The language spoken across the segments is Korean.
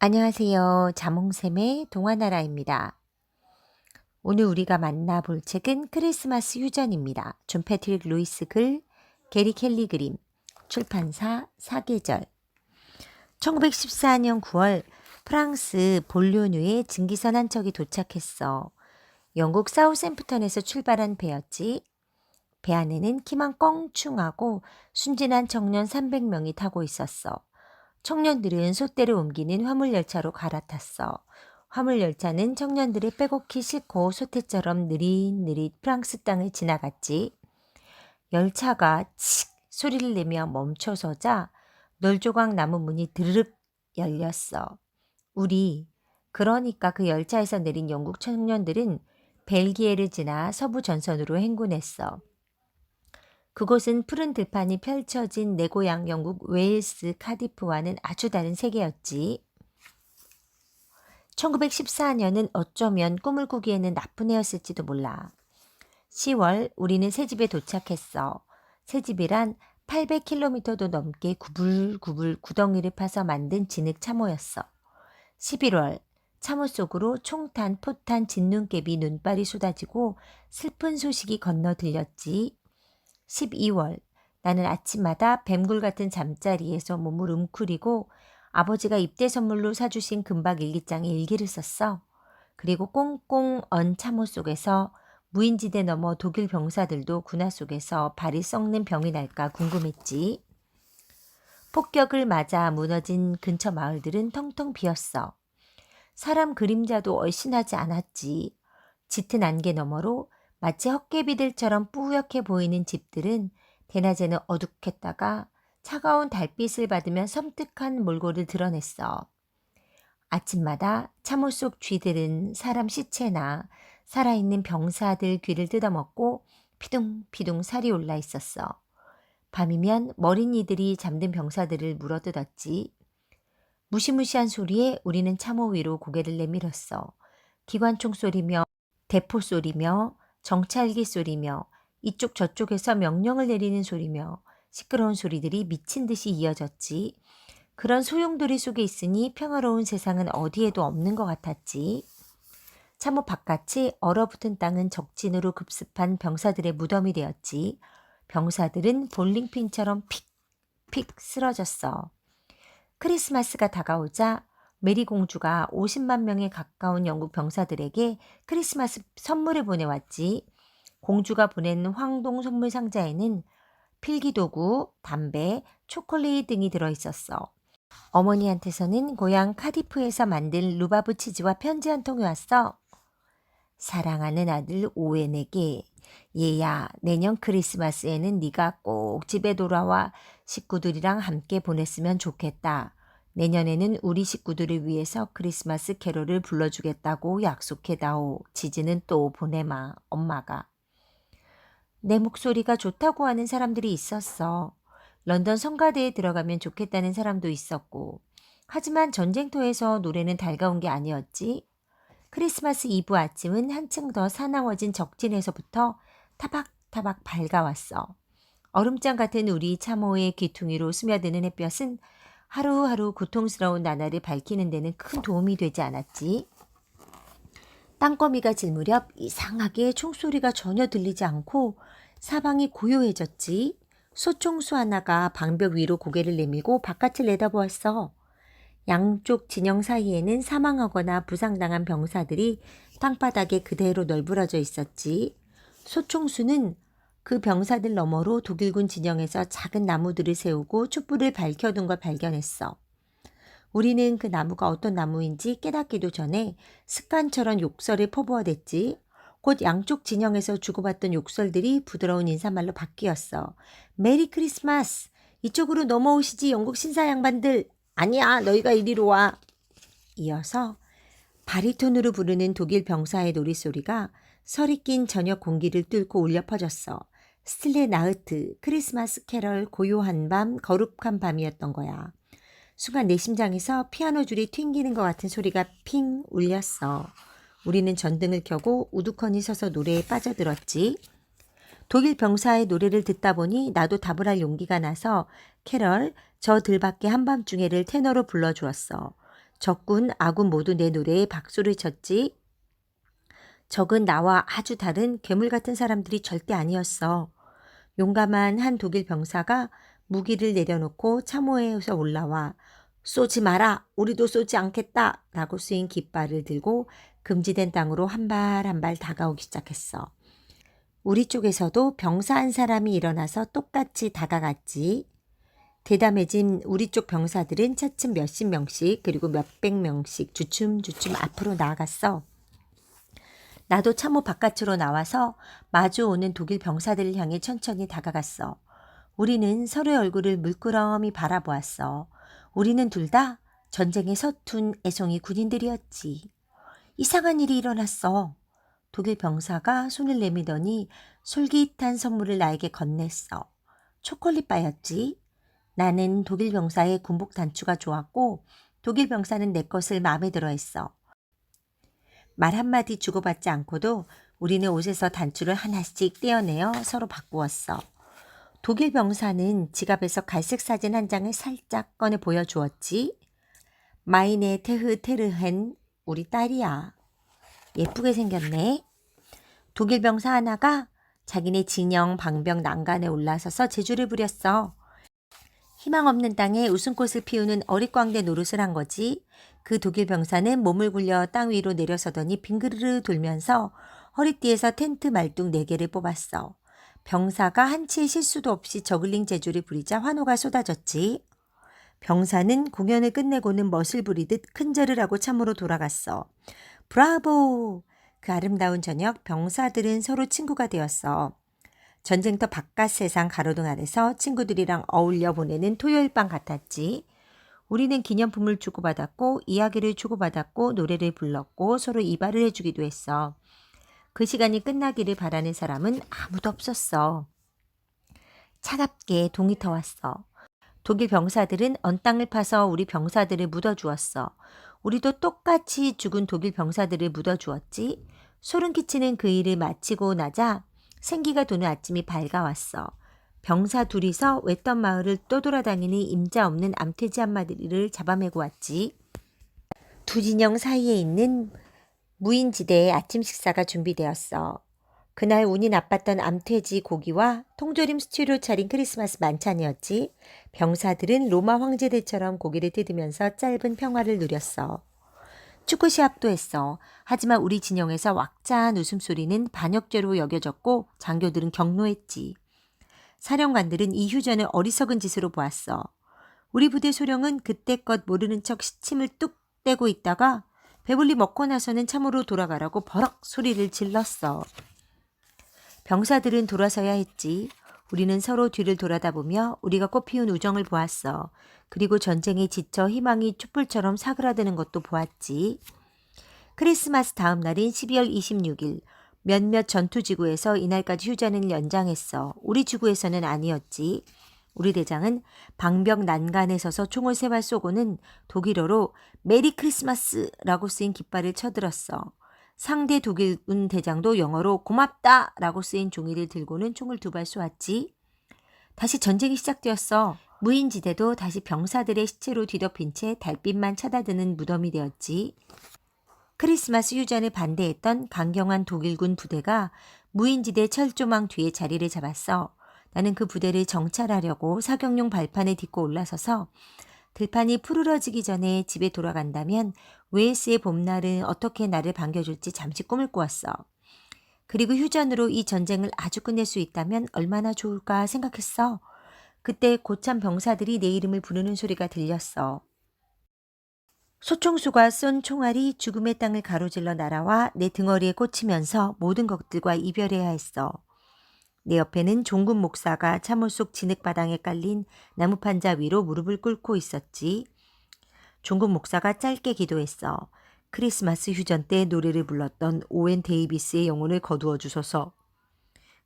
안녕하세요. 자몽샘의 동화나라입니다. 오늘 우리가 만나볼 책은 크리스마스 휴전입니다. 존 패트릭 루이스 글, 게리 켈리 그림, 출판사 사계절. 1914년 9월 프랑스 볼리오뉴에 증기선 한 척이 도착했어. 영국 사우샘프턴에서 출발한 배였지. 배 안에는 키만 껑충하고 순진한 청년 300명이 타고 있었어. 청년들은 솥대를 옮기는 화물열차로 갈아탔어. 화물열차는 청년들을 빼곡히 싣고 소태처럼 느릿느릿 프랑스 땅을 지나갔지. 열차가 칙 소리를 내며 멈춰서자 널조각 나무 문이 드르륵 열렸어. 그러니까 그 열차에서 내린 영국 청년들은 벨기에를 지나 서부 전선으로 행군했어. 그곳은 푸른 들판이 펼쳐진 내 고향 영국 웨일스 카디프와는 아주 다른 세계였지. 1914년은 어쩌면 꿈을 꾸기에는 나쁜 해였을지도 몰라. 10월 우리는 새집에 도착했어. 새집이란 800km도 넘게 구불구불 구덩이를 파서 만든 진흙 참호였어. 11월 참호 속으로 총탄, 포탄, 진눈깨비, 눈발이 쏟아지고 슬픈 소식이 건너 들렸지. 12월 나는 아침마다 뱀굴 같은 잠자리에서 몸을 웅크리고 아버지가 입대 선물로 사주신 금박 일기장에 일기를 썼어. 그리고 꽁꽁 언 참호 속에서 무인지대 넘어 독일 병사들도 군화 속에서 발이 썩는 병이 날까 궁금했지. 폭격을 맞아 무너진 근처 마을들은 텅텅 비었어. 사람 그림자도 얼씬하지 않았지. 짙은 안개 너머로 마치 헛개비들처럼 뿌옇게 보이는 집들은 대낮에는 어둑했다가 차가운 달빛을 받으며 섬뜩한 몰골을 드러냈어. 아침마다 참호 속 쥐들은 사람 시체나 살아있는 병사들 귀를 뜯어먹고 피둥피둥 살이 올라 있었어. 밤이면 머리니들이 잠든 병사들을 물어뜯었지. 무시무시한 소리에 우리는 참호 위로 고개를 내밀었어. 기관총 소리며 대포 소리며 정찰기 소리며 이쪽 저쪽에서 명령을 내리는 소리며 시끄러운 소리들이 미친 듯이 이어졌지. 그런 소용돌이 속에 있으니 평화로운 세상은 어디에도 없는 것 같았지. 참호 바깥이 얼어붙은 땅은 적진으로 급습한 병사들의 무덤이 되었지. 병사들은 볼링핀처럼 픽픽 쓰러졌어. 크리스마스가 다가오자 메리 공주가 50만 명에 가까운 영국 병사들에게 크리스마스 선물을 보내왔지. 공주가 보낸 황동 선물 상자에는 필기도구, 담배, 초콜릿 등이 들어있었어. 어머니한테서는 고향 카디프에서 만든 루바브 치즈와 편지 한 통이 왔어. 사랑하는 아들 오웬에게, 얘야, 내년 크리스마스에는 네가 꼭 집에 돌아와 식구들이랑 함께 보냈으면 좋겠다. 내년에는 우리 식구들을 위해서 크리스마스 캐롤을 불러주겠다고 약속해다오. 치즈는 또 보내마, 엄마가. 내 목소리가 좋다고 하는 사람들이 있었어. 런던 성가대에 들어가면 좋겠다는 사람도 있었고. 하지만 전쟁터에서 노래는 달가운 게 아니었지. 크리스마스 이브 아침은 한층 더 사나워진 적진에서부터 타박타박 밝아왔어. 얼음장 같은 우리 참호의 귀퉁이로 스며드는 햇볕은 하루하루 고통스러운 나날을 밝히는 데는 큰 도움이 되지 않았지. 땅거미가 질 무렵 이상하게 총소리가 전혀 들리지 않고 사방이 고요해졌지. 소총수 하나가 방벽 위로 고개를 내밀고 바깥을 내다보았어. 양쪽 진영 사이에는 사망하거나 부상당한 병사들이 땅바닥에 그대로 널브러져 있었지. 소총수는 그 병사들 너머로 독일군 진영에서 작은 나무들을 세우고 촛불을 밝혀둔 걸 발견했어. 우리는 그 나무가 어떤 나무인지 깨닫기도 전에 습관처럼 욕설을 퍼부어댔지. 곧 양쪽 진영에서 주고받던 욕설들이 부드러운 인사말로 바뀌었어. 메리 크리스마스! 이쪽으로 넘어오시지 영국 신사 양반들! 아니야, 너희가 이리로 와! 이어서 바리톤으로 부르는 독일 병사의 노랫소리가 설이 낀 저녁 공기를 뚫고 울려 퍼졌어. 스틸레 나흐트, 크리스마스 캐럴, 고요한 밤, 거룩한 밤이었던 거야. 순간 내 심장에서 피아노 줄이 튕기는 것 같은 소리가 핑 울렸어. 우리는 전등을 켜고 우두커니 서서 노래에 빠져들었지. 독일 병사의 노래를 듣다 보니 나도 답을 할 용기가 나서 캐럴, 저 들밖에 한밤중에를 테너로 불러주었어. 적군, 아군 모두 내 노래에 박수를 쳤지. 적은 나와 아주 다른 괴물 같은 사람들이 절대 아니었어. 용감한 한 독일 병사가 무기를 내려놓고 참호에서 올라와 쏘지 마라, 우리도 쏘지 않겠다 라고 쓰인 깃발을 들고 금지된 땅으로 한 발 한 발 다가오기 시작했어. 우리 쪽에서도 병사 한 사람이 일어나서 똑같이 다가갔지. 대담해진 우리 쪽 병사들은 차츰 몇십 명씩 그리고 몇백 명씩 주춤주춤 앞으로 나아갔어. 나도 참호 바깥으로 나와서 마주오는 독일 병사들을 향해 천천히 다가갔어. 우리는 서로의 얼굴을 물끄러미 바라보았어. 우리는 둘 다 전쟁에 서툰 애송이 군인들이었지. 이상한 일이 일어났어. 독일 병사가 손을 내밀더니 솔깃한 선물을 나에게 건넸어. 초콜릿바였지. 나는 독일 병사의 군복 단추가 좋았고 독일 병사는 내 것을 마음에 들어 했어. 말 한마디 주고받지 않고도 우리는 옷에서 단추를 하나씩 떼어내어 서로 바꾸었어. 독일 병사는 지갑에서 갈색 사진 한 장을 살짝 꺼내 보여주었지. 마이네 테흐 테르헨, 우리 딸이야. 예쁘게 생겼네. 독일 병사 하나가 자기네 진영 방벽 난간에 올라서서 제주를 부렸어. 희망 없는 땅에 웃음꽃을 피우는 어릿광대 노릇을 한 거지. 그 독일 병사는 몸을 굴려 땅 위로 내려서더니 빙그르르 돌면서 허리띠에서 텐트 말뚝 4개를 뽑았어. 병사가 한치의 실수도 없이 저글링 제주를 부리자 환호가 쏟아졌지. 병사는 공연을 끝내고는 멋을 부리듯 큰절을 하고 참으로 돌아갔어. 브라보! 그 아름다운 저녁 병사들은 서로 친구가 되었어. 전쟁터 바깥 세상 가로등 아래서 친구들이랑 어울려 보내는 토요일 밤 같았지. 우리는 기념품을 주고받았고 이야기를 주고받았고 노래를 불렀고 서로 이발을 해주기도 했어. 그 시간이 끝나기를 바라는 사람은 아무도 없었어. 차갑게 동이 터왔어. 독일 병사들은 언 땅을 파서 우리 병사들을 묻어주었어. 우리도 똑같이 죽은 독일 병사들을 묻어주었지. 소름 끼치는 그 일을 마치고 나자 생기가 도는 아침이 밝아왔어. 병사 둘이서 외딴 마을을 떠돌아다니니 임자 없는 암돼지 한 마리를 잡아매고 왔지. 두 진영 사이에 있는 무인지대에 아침 식사가 준비되었어. 그날 운이 나빴던 암돼지 고기와 통조림 스튜로 차린 크리스마스 만찬이었지. 병사들은 로마 황제들처럼 고기를 뜯으면서 짧은 평화를 누렸어. 축구 시합도 했어. 하지만 우리 진영에서 왁자한 웃음소리는 반역죄로 여겨졌고 장교들은 경로했지. 사령관들은 이 휴전을 어리석은 짓으로 보았어. 우리 부대 소령은 그때껏 모르는 척 시침을 뚝 떼고 있다가 배불리 먹고 나서는 참으로 돌아가라고 버럭 소리를 질렀어. 병사들은 돌아서야 했지. 우리는 서로 뒤를 돌아다보며 우리가 꽃피운 우정을 보았어. 그리고 전쟁에 지쳐 희망이 촛불처럼 사그라드는 것도 보았지. 크리스마스 다음 날인 12월 26일 몇몇 전투지구에서 이날까지 휴전을 연장했어. 우리 지구에서는 아니었지. 우리 대장은 방벽 난간에 서서 총을 3발 쏘고는 독일어로 메리 크리스마스라고 쓰인 깃발을 쳐들었어. 상대 독일군 대장도 영어로 고맙다 라고 쓰인 종이를 들고는 총을 2발 쏘았지. 다시 전쟁이 시작되었어. 무인지대도 다시 병사들의 시체로 뒤덮인 채 달빛만 쳐다드는 무덤이 되었지. 크리스마스 휴전을 반대했던 강경한 독일군 부대가 무인지대 철조망 뒤에 자리를 잡았어. 나는 그 부대를 정찰하려고 사격용 발판에 딛고 올라서서 들판이 푸르러지기 전에 집에 돌아간다면 웨일스의 봄날은 어떻게 나를 반겨줄지 잠시 꿈을 꾸었어. 그리고 휴전으로 이 전쟁을 아주 끝낼 수 있다면 얼마나 좋을까 생각했어. 그때 고참 병사들이 내 이름을 부르는 소리가 들렸어. 소총수가 쏜 총알이 죽음의 땅을 가로질러 날아와 내 등허리에 꽂히면서 모든 것들과 이별해야 했어. 내 옆에는 종군 목사가 참호 속 진흙바닥에 깔린 나무판자 위로 무릎을 꿇고 있었지. 종군 목사가 짧게 기도했어. 크리스마스 휴전 때 노래를 불렀던 오웬 데이비스의 영혼을 거두어 주소서.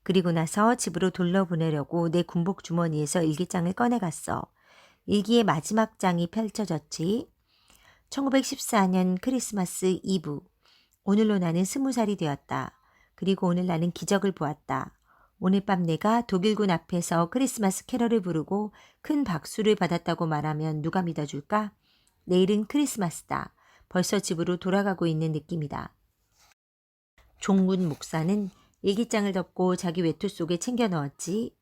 그리고 나서 집으로 돌려보내려고 내 군복 주머니에서 일기장을 꺼내갔어. 일기의 마지막 장이 펼쳐졌지. 1914년 크리스마스 이브. 오늘로 나는 20살이 되었다. 그리고 오늘 나는 기적을 보았다. 오늘 밤 내가 독일군 앞에서 크리스마스 캐럴을 부르고 큰 박수를 받았다고 말하면 누가 믿어줄까? 내일은 크리스마스다. 벌써 집으로 돌아가고 있는 느낌이다. 종군 목사는 일기장을 덮고 자기 외투 속에 챙겨 넣었지.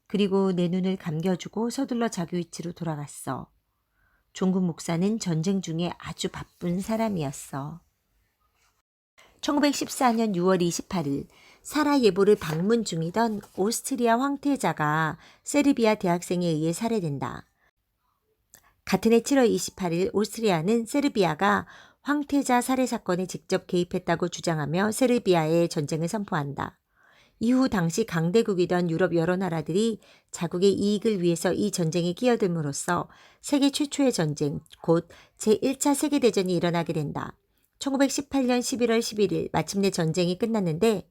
그리고 내 눈을 감겨주고 서둘러 자기 위치로 돌아갔어. 종군 목사는 전쟁 중에 아주 바쁜 사람이었어. 1914년 6월 28일 사라예보를 방문 중이던 오스트리아 황태자가 세르비아 대학생에 의해 살해된다. 같은 해 7월 28일 오스트리아는 세르비아가 황태자 살해 사건에 직접 개입했다고 주장하며 세르비아에 전쟁을 선포한다. 이후 당시 강대국이던 유럽 여러 나라들이 자국의 이익을 위해서 이 전쟁에 끼어들므로써 세계 최초의 전쟁, 곧 제1차 세계대전이 일어나게 된다. 1918년 11월 11일 마침내 전쟁이 끝났는데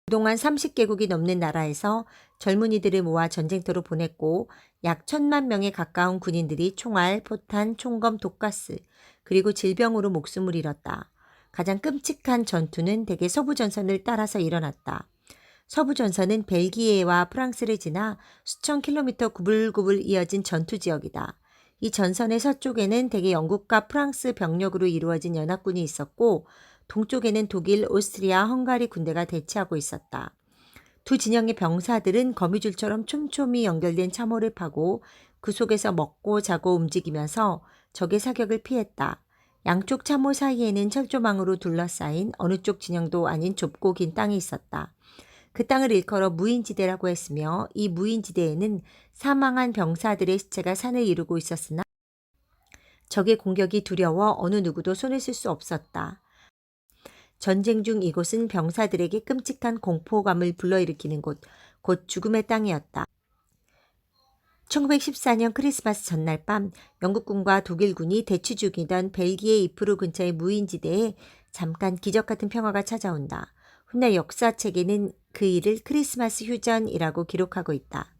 그동안 30개국이 넘는 나라에서 젊은이들을 모아 전쟁터로 보냈고 약 1,000만 명에 가까운 군인들이 총알, 포탄, 총검, 독가스 그리고 질병으로 목숨을 잃었다. 가장 끔찍한 전투는 대개 서부전선을 따라서 일어났다. 서부전선은 벨기에와 프랑스를 지나 수천 킬로미터 구불구불 이어진 전투지역이다. 이 전선의 서쪽에는 대개 영국과 프랑스 병력으로 이루어진 연합군이 있었고 동쪽에는 독일, 오스트리아, 헝가리 군대가 대치하고 있었다. 두 진영의 병사들은 거미줄처럼 촘촘히 연결된 참호를 파고 그 속에서 먹고 자고 움직이면서 적의 사격을 피했다. 양쪽 참호 사이에는 철조망으로 둘러싸인 어느 쪽 진영도 아닌 좁고 긴 땅이 있었다. 그 땅을 일컬어 무인지대라고 했으며 이 무인지대에는 사망한 병사들의 시체가 산을 이루고 있었으나 적의 공격이 두려워 어느 누구도 손을 쓸 수 없었다. 전쟁 중 이곳은 병사들에게 끔찍한 공포감을 불러일으키는 곳, 곧 죽음의 땅이었다. 1914년 크리스마스 전날 밤 영국군과 독일군이 대치 중이던 벨기에 이프루 근처의 무인지대에 잠깐 기적같은 평화가 찾아온다. 훗날 역사책에는 그 일을 크리스마스 휴전이라고 기록하고 있다.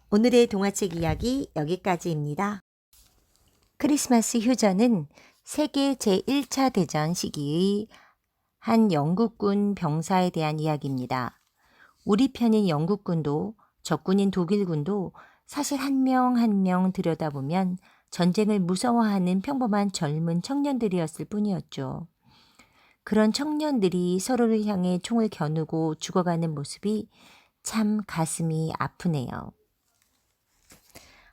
오늘의 동화책 이야기 여기까지입니다. 크리스마스 휴전은 세계 제1차 대전 시기의 한 영국군 병사에 대한 이야기입니다. 우리 편인 영국군도 적군인 독일군도 사실 한 명 한 명 들여다보면 전쟁을 무서워하는 평범한 젊은 청년들이었을 뿐이었죠. 그런 청년들이 서로를 향해 총을 겨누고 죽어가는 모습이 참 가슴이 아프네요.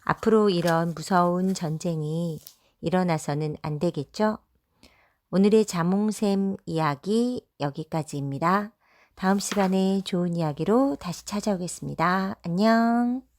앞으로 이런 무서운 전쟁이 일어나서는 안 되겠죠? 오늘의 자몽샘 이야기 여기까지입니다. 다음 시간에 좋은 이야기로 다시 찾아오겠습니다. 안녕.